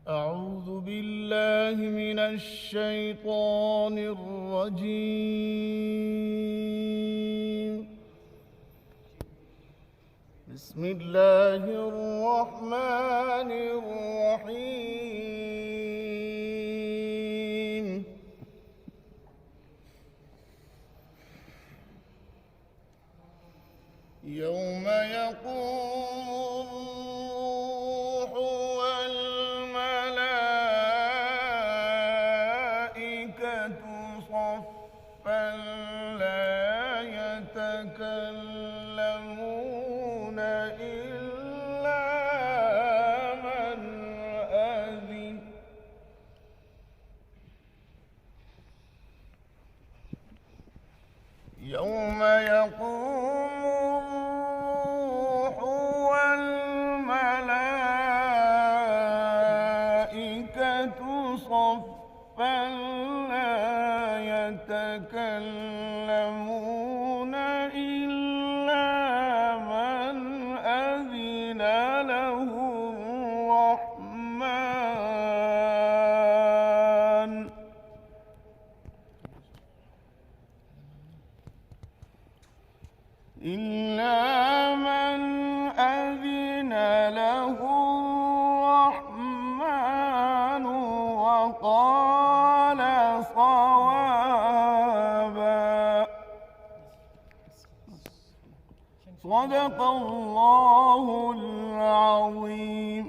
أعوذ بالله من الشيطان الرجيم. بسم الله الرحمن الرحيم. يوم يقوم الروح والملائكة صفا لا يتكلمون إلا من أذن يوم يقوم الروح والملائكة صفا لا يتكلمون إلا من أذن له الرحمن إلا من أذن له الرحمن وقال صوابا. صدق الله العظيم.